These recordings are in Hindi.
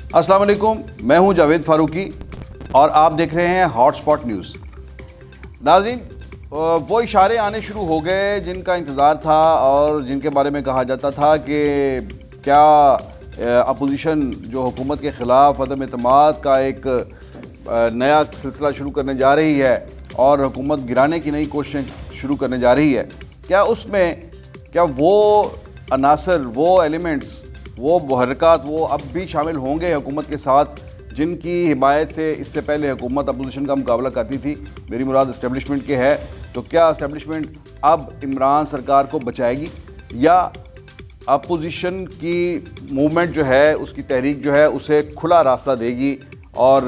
अस्सलाम वालेकुम, मैं हूं जावेद फारूकी और आप देख रहे हैं हॉटस्पॉट न्यूज़। नाज़रीन, वो इशारे आने शुरू हो गए जिनका इंतज़ार था और जिनके बारे में कहा जाता था कि क्या अपोजिशन जो हुकूमत के ख़िलाफ़ अदम एतमाद का एक नया सिलसिला शुरू करने जा रही है और हुकूमत गिराने की नई कोशिशें शुरू करने जा रही है। क्या वो अनासर, वो एलिमेंट्स, वो मुहर्रिकात वो अब भी शामिल होंगे हुकूमत के साथ जिनकी हिमायत से इससे पहले हुकूमत अपोजिशन का मुकाबला करती थी। मेरी मुराद इस्टेब्लिशमेंट के है। तो क्या इस्टेब्लिशमेंट अब इमरान सरकार को बचाएगी या अपोजिशन की मूवमेंट जो है, उसकी तहरीक जो है, उसे खुला रास्ता देगी और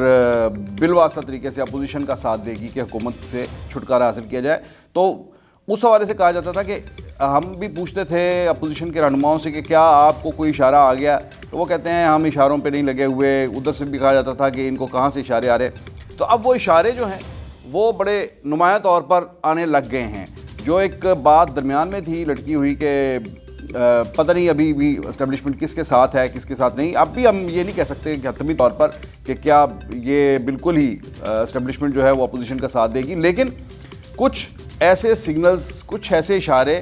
बिलवासा तरीके से अपोजिशन का साथ देगी कि हुकूमत से छुटकारा हासिल किया जाए। तो उस हवाले से कहा जाता था कि हम भी पूछते थे अपोजिशन के रहनुमाओं से कि क्या आपको कोई इशारा आ गया, तो वो कहते हैं हम इशारों पे नहीं लगे हुए। उधर से भी कहा जाता था कि इनको कहाँ से इशारे आ रहे। तो अब वो इशारे जो हैं वो बड़े नुमायां तौर पर आने लग गए हैं। जो एक बात दरमियान में थी लटकी हुई कि पता नहीं अभी भी इस्टेब्लिशमेंट किसके साथ है किसके साथ नहीं। अब भी हम ये नहीं कह सकते कि हतमी तौर पर कि क्या ये बिल्कुल ही इस्टेब्लिशमेंट जो है वो अपोजिशन का साथ देगी, लेकिन कुछ ऐसे सिग्नल्स, कुछ ऐसे इशारे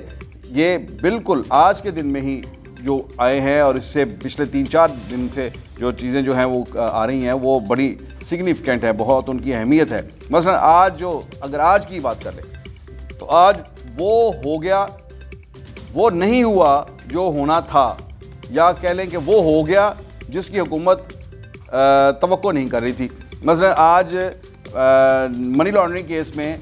ये बिल्कुल आज के दिन में ही जो आए हैं और इससे पिछले 3-4 दिन से जो चीज़ें जो हैं वो आ रही हैं वो बड़ी सिग्निफिकेंट है, बहुत उनकी अहमियत है। मसलन आज अगर आज की बात कर लें तो आज वो हो गया, वो नहीं हुआ जो होना था, या कह लें कि वो हो गया जिसकी हुकूमत तवक्को नहीं कर रही थी। मसलन आज मनी लॉन्ड्रिंग केस में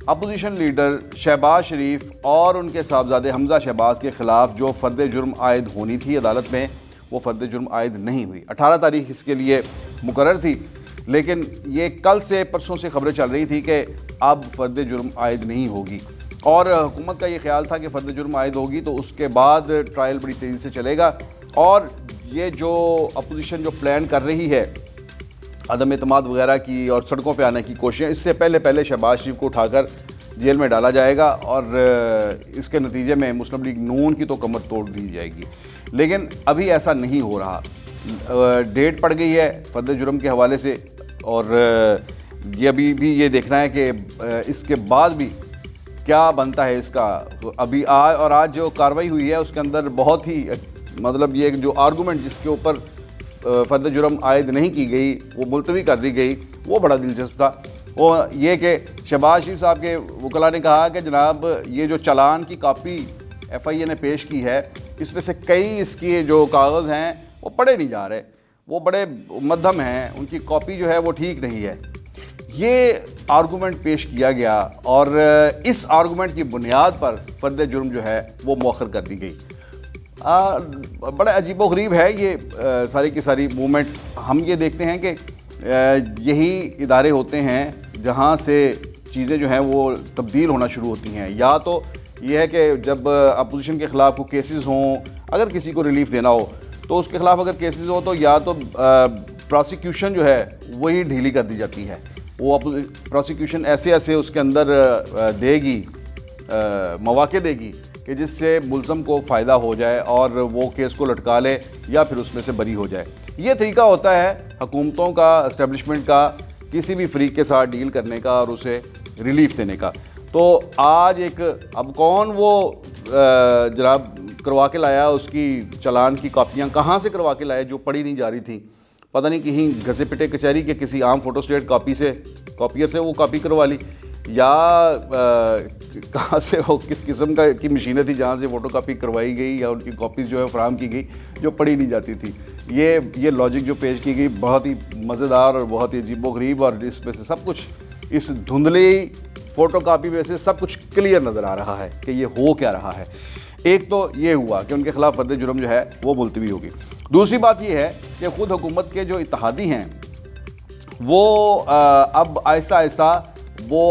अपोजिशन लीडर शहबाज शरीफ और उनके साहबजादे हमजा शहबाज के ख़िलाफ़ जो फ़र्द जुर्म आयद होनी थी अदालत में, वो फ़र्द जुर्म आयद नहीं हुई। 18 तारीख इसके लिए मुकर्रर थी, लेकिन ये कल से परसों से खबरें चल रही थी कि अब फ़र्द जुर्म आयद नहीं होगी और हुकूमत का ये ख्याल था कि फ़र्द जुर्म आयद होगी तो उसके बाद ट्रायल बड़ी तेज़ी से चलेगा। और ये जो अपोजिशन जो प्लान कर रही है अदम एतमाद वगैरह की और सड़कों पे आने की कोशिशें, इससे पहले शहबाज शरीफ को उठाकर जेल में डाला जाएगा और इसके नतीजे में मुस्लिम लीग नून की तो कमर तोड़ दी जाएगी। लेकिन अभी ऐसा नहीं हो रहा। डेट पड़ गई है फ़र्द जुर्म के हवाले से और ये अभी भी ये देखना है कि इसके बाद भी क्या बनता है इसका। अभी आज जो कार्रवाई हुई है उसके अंदर बहुत ही मतलब ये जो आर्गूमेंट जिसके ऊपर फ़र्द जुर्म आयद नहीं की गई वो मुलतवी कर दी गई, वो बड़ा दिलचस्प था। वो ये कि शहबाज शरीफ साहब के वकला ने कहा कि जनाब ये जो चालान की कापी FIA ने पेश की है इसमें से कई इसके जो कागज़ हैं वो पढ़े नहीं जा रहे, वो बड़े मध्यम हैं, उनकी कॉपी जो है वो ठीक नहीं है। ये आर्गूमेंट पेश किया गया और इस आर्गूमेंट की बुनियाद पर फ़र्द जुर्म जो है वो मौखर कर दी गई। बड़ा अजीबोगरीब है ये सारी की सारी मूवमेंट। हम ये देखते हैं कि यही इदारे होते हैं जहाँ से चीज़ें जो हैं वो तब्दील होना शुरू होती हैं। या तो ये है कि जब अपोजिशन के ख़िलाफ़ कोई केसेस हों, अगर किसी को रिलीफ देना हो तो उसके ख़िलाफ़ अगर केसेस हो तो या तो प्रोसिक्यूशन जो है वही ढीली कर दी जाती है। वो प्रोसिक्यूशन ऐसे उसके अंदर देगी, मौक़े देगी कि जिससे मुल्ज़म को फ़ायदा हो जाए और वो केस को लटका ले या फिर उसमें से बरी हो जाए। ये तरीका होता है हुकूमतों का, इस्टेब्लिशमेंट का, किसी भी फ़रीक के साथ डील करने का और उसे रिलीफ देने का। तो आज अब कौन वो जनाब करवा के लाया, उसकी चालान की कॉपियाँ कहाँ से करवा के लाया जो पढ़ी नहीं जा रही थी। पता नहीं कहीं घसे पिटे कचहरी के किसी आम फ़ोटोस्टेट कॉपियर से वो कॉपी करवा ली, या कहाँ से हो, किस किस्म की मशीनें थी जहाँ से फ़ोटो कापी करवाई गई या उनकी कॉपीज़ जो है फराहम की गई जो पढ़ी नहीं जाती थी। ये लॉजिक जो पेश की गई बहुत ही मज़ेदार और बहुत ही अजीबोगरीब, और इसमें से सब कुछ, इस धुंधली फ़ोटो कापी में से सब कुछ क्लियर नज़र आ रहा है कि ये हो क्या रहा है। एक तो ये हुआ कि उनके ख़िलाफ़ फ़र्द जुर्म जो है वो मुलतवी होगी। दूसरी बात ये है कि ख़ुद हुकूमत के जो इत्तेहादी हैं वो अब आहिस्ता आहिस्ता वो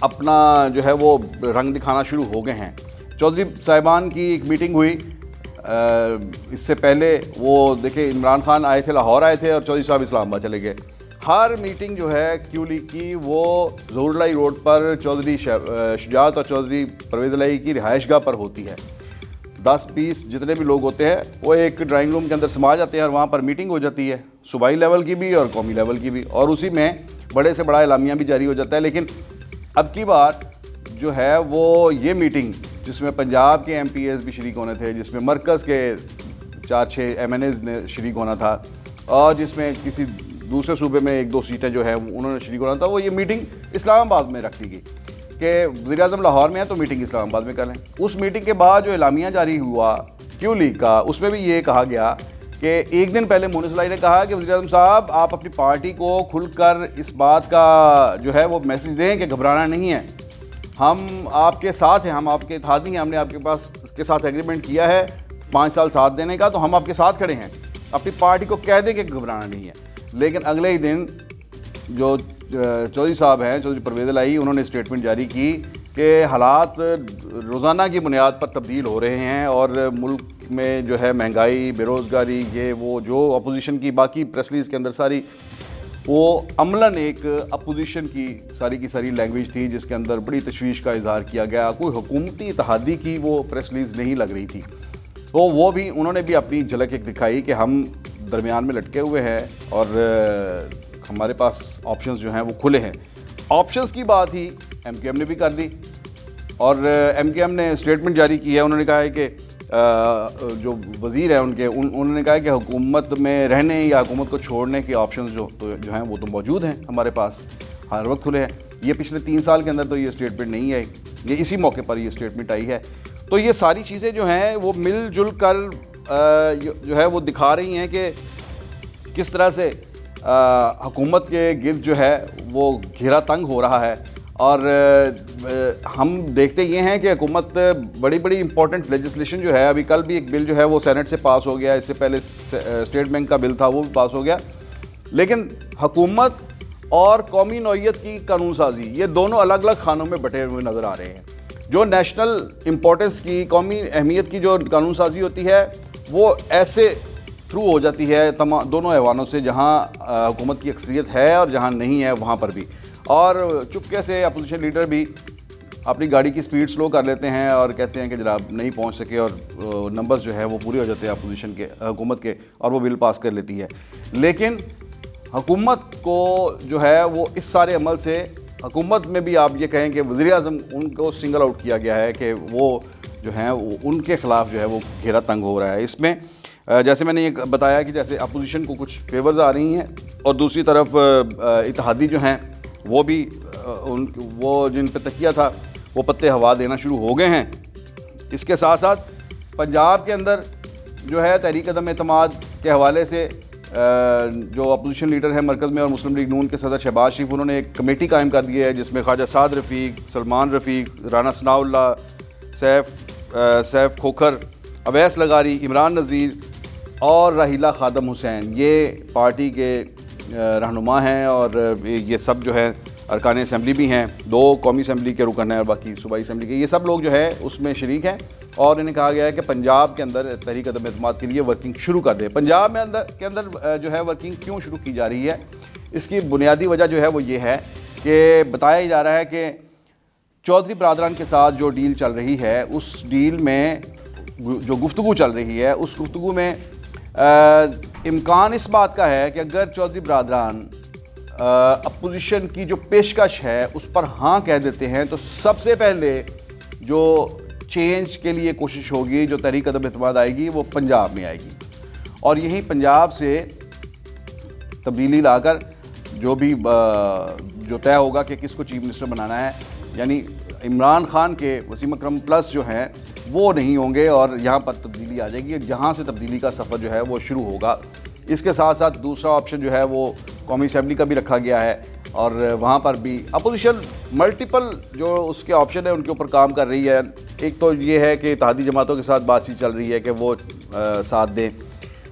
अपना जो है वो रंग दिखाना शुरू हो गए हैं। चौधरी साहिबान की एक मीटिंग हुई, इससे पहले वो देखिए इमरान खान आए थे, लाहौर आए थे और चौधरी साहब इस्लामाबाद चले गए। हर मीटिंग जो है क्यू लीग की वो ज़हूरुल्लाह रोड पर चौधरी शुजात और चौधरी परवेज़ इलाही की रिहाइशगाह पर होती है। 10-20 जितने भी लोग होते हैं वो एक ड्राइंग रूम के अंदर समा जाते हैं और वहाँ पर मीटिंग हो जाती है, सूबाई लेवल की भी और कौमी लेवल की भी, और उसी में बड़े से बड़ा एलामिया भी जारी हो जाता है। लेकिन अब की बार जो है वो ये मीटिंग जिसमें पंजाब के MPs भी शरीक होने थे, जिसमें मरकज़ के 4-6 MNAs ने शरीक होना था और जिसमें किसी दूसरे सूबे में 1-2 सीटें जो है उन्होंने शरीक होना था, वो ये मीटिंग इस्लामाबाद में रख दी गई कि वज़ीर-ए-आज़म लाहौर में है तो मीटिंग इस्लामाबाद में कर लें। उस मीटिंग के बाद जो एलामिया जारी हुआ क्यू लीग का, उसमें भी ये कहा गया कि एक दिन पहले मोहन इस्लाही ने कहा कि वज़ीर-ए-आज़म साहब आप अपनी पार्टी को खुलकर इस बात का जो है वो मैसेज दें कि घबराना नहीं है, हम आपके साथ हैं, हम आपके इत्तेहादी हैं, हमने आपके पास के साथ एग्रीमेंट किया है 5 साल साथ देने का, तो हम आपके साथ खड़े हैं, अपनी पार्टी को कह दें कि घबराना नहीं है। लेकिन अगले ही दिन जो चौधरी साहब हैं, चौधरी परवेज़ इलाही, उन्होंने स्टेटमेंट जारी की कि हालात रोज़ाना की बुनियाद पर तब्दील हो रहे हैं और मुल्क में जो है महंगाई, बेरोज़गारी, ये वो जो अपोजिशन की बाकी प्रेस रिलीज़ के अंदर सारी वो अमलन एक अपोजिशन की सारी लैंग्वेज थी जिसके अंदर बड़ी तशवीश का इजहार किया गया, कोई हुकूमती इत्तेहादी की वो प्रेस रिलीज़ नहीं लग रही थी। तो वो भी उन्होंने भी अपनी झलक एक दिखाई कि हम दरमियान में लटके हुए हैं और हमारे पास ऑप्शंस जो हैं वो खुले हैं। ऑप्शंस की बात ही MQM ने भी कर दी और MQM ने स्टेटमेंट जारी की है। उन्होंने कहा है कि जो वज़ीर हैं उन्होंने कहा है कि हुकूमत में रहने या हुकूमत को छोड़ने के ऑप्शंस जो हैं वो तो मौजूद हैं, हमारे पास हर वक्त खुले हैं। ये पिछले 3 साल के अंदर तो ये स्टेटमेंट नहीं आई, ये इसी मौके पर ये स्टेटमेंट आई है। तो ये सारी चीज़ें जो हैं वो मिलजुल कर जो है वो दिखा रही हैं कि किस तरह से हुकूमत के गिर्द जो है वो घेरा तंग हो रहा है। और हम देखते ये हैं कि हुकूमत बड़ी इंपॉर्टेंट लेजिस्लेशन जो है, अभी कल भी एक बिल जो है वो सेनेट से पास हो गया, इससे पहले स्टेट बैंक का बिल था वो भी पास हो गया, लेकिन हुकूमत और कौमी नौइयत की कानून साजी ये दोनों अलग अलग खानों में बटे हुए नज़र आ रहे हैं। जो नेशनल इम्पोर्टेंस की, कौमी अहमियत की जो कानून साजी होती है वो ऐसे थ्रू हो जाती है दोनों ऐवानों से, जहाँ हुकूमत की अक्सरियत है और जहाँ नहीं है वहाँ पर भी, और चुपके से अपोजिशन लीडर भी अपनी गाड़ी की स्पीड स्लो कर लेते हैं और कहते हैं कि जनाब नहीं पहुँच सके, और नंबर्स जो है वो पूरे हो जाते हैं अपोजिशन के, हुकूमत के, और वो बिल पास कर लेती है। लेकिन हुकूमत को जो है वो इस सारे अमल से, हुकूमत में भी आप ये कहें कि वज़ीर-ए-आज़म उनको सिंगल आउट किया गया है कि वो जो हैं उनके ख़िलाफ़ जो है वो घेरा तंग हो रहा है। इसमें जैसे मैंने ये बताया कि जैसे अपोजिशन को कुछ फेवर्स आ रही हैं और दूसरी तरफ इत्तेहादी जो हैं वो भी वो जिन पे तकिया था वो पत्ते हवा देना शुरू हो गए हैं। इसके साथ साथ पंजाब के अंदर जो है तहरीक अदम एतमाद के हवाले से जो अपोजिशन लीडर है मरकज़ में और मुस्लिम लीग नून के सदर शहबाज शरीफ, उन्होंने एक कमेटी कायम कर दी है जिसमें ख्वाजा साद रफ़ीक, सलमान रफ़ीक, राना सनाउल्लाह, सैफ खोखर, अवैस लगारी, इमरान नज़ीर और राहिला खादम हुसैन ये पार्टी के रहनुमा हैं और ये सब जो है अरकान असम्बली भी हैं, 2 कौमी असम्बली के रुकन हैं और बाकी सूबाई असम्बली के, ये सब लोग जो है उसमें शरीक हैं। और इन्हें कहा गया है कि पंजाब के अंदर तहरीक अदम एतमाद के लिए वर्किंग शुरू कर दें। पंजाब में के अंदर जो है वर्किंग क्यों शुरू की जा रही है, इसकी बुनियादी वजह जो है वो ये है कि बताया जा रहा है कि चौधरी बरादरान के साथ जो डील चल रही है, उस डील में जो गुफ्तगू चल रही है, उस गुफ्तगू में इम्कान इस बात का है कि अगर चौधरी बरादरान अपोजिशन की जो पेशकश है उस पर हाँ कह देते हैं तो सबसे पहले जो चेंज के लिए कोशिश होगी, जो तहरीक अदम एतमाद आएगी, वो पंजाब में आएगी। और यही पंजाब से तब्दीली लाकर जो भी जो तय होगा कि किसको चीफ मिनिस्टर बनाना है, यानी इमरान खान के वसीम अकरम प्लस जो हैं वो नहीं होंगे और यहाँ पर तब्दीली आ जाएगी। जहाँ से तब्दीली का सफ़र जो है वो शुरू होगा। इसके साथ साथ दूसरा ऑप्शन जो है वो कौमी असम्बली का भी रखा गया है और वहाँ पर भी अपोजिशन मल्टीपल जो उसके ऑप्शन है उनके ऊपर काम कर रही है। एक तो ये है कि इत्तेहादी जमातों के साथ बातचीत चल रही है कि वो साथ दें।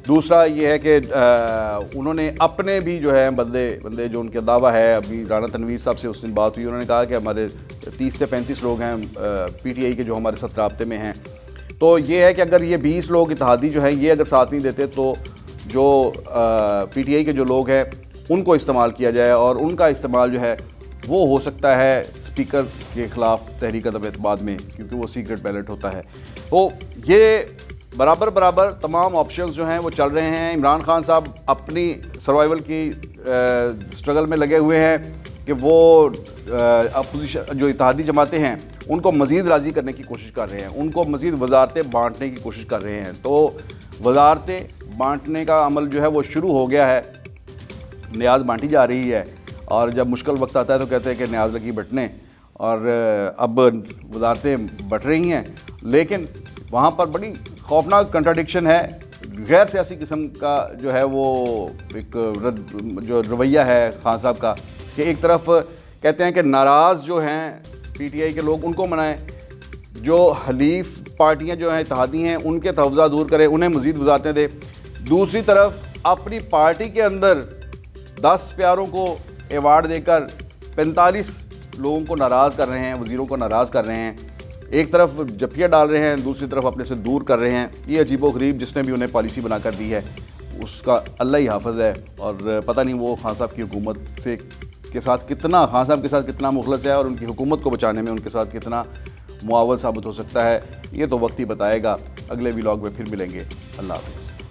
दूसरा ये है कि उन्होंने अपने भी जो है बंदे जो उनका दावा है, अभी राना तनवीर साहब से उस दिन बात हुई, उन्होंने कहा कि हमारे 30 से 35 लोग हैं PTI के जो हमारे साथ राब्ते में हैं। तो ये है कि अगर ये 20 लोग इत्तेहादी जो हैं ये अगर साथ नहीं देते तो जो PTI के जो लोग हैं उनको इस्तेमाल किया जाए और उनका इस्तेमाल जो है वो हो सकता है स्पीकर के ख़िलाफ़ तहरीक अदम एतमाद में, क्योंकि वो सीक्रेट बैलेट होता है। तो ये बराबर बराबर तमाम ऑप्शंस जो हैं वो चल रहे हैं। इमरान खान साहब अपनी सर्वाइवल की स्ट्रगल में लगे हुए हैं कि वो अपोजिशन जो इत्तेहादी जमातें हैं उनको मज़ीद राज़ी करने की कोशिश कर रहे हैं, उनको मज़ीद वजारतें बांटने की कोशिश कर रहे हैं। तो वजारतें बांटने का अमल जो है वो शुरू हो गया है, न्याज बांटी जा रही है। और जब मुश्किल वक्त आता है तो कहते हैं कि न्याज लगी बटने, और अब वजारतें बट रही हैं, लेकिन वहाँ पर बड़ी खौफनाक कंट्राडिक्शन है। गैर सियासी किस्म का जो है वो एक जो रवैया है खान साहब का, कि एक तरफ कहते हैं कि नाराज़ जो हैं पीटीआई के लोग उनको मनाएं, जो हलीफ पार्टियां जो हैं इत्तेहादी हैं उनके तहफ़्ज़ा दूर करें, उन्हें मज़ीद वजारतें दें। दूसरी तरफ अपनी पार्टी के अंदर 10 प्यारों को एवार्ड देकर 45 लोगों को नाराज़ कर रहे हैं, वज़ीरों को नाराज़ कर रहे हैं। एक तरफ जफिया डाल रहे हैं, दूसरी तरफ अपने से दूर कर रहे हैं। ये अजीबोगरीब जिसने भी उन्हें पॉलिसी बनाकर दी है उसका अल्लाह ही हाफ़िज़ है। और पता नहीं वो खान साहब की हुकूमत से के साथ कितना, खान साहब के साथ कितना मुखलस है और उनकी हुकूमत को बचाने में उनके साथ कितना मुआवन साबित हो सकता है। ये तो वक्त ही बताएगा। अगले व्लॉग में फिर मिलेंगे। अल्लाह हाफ़िज़।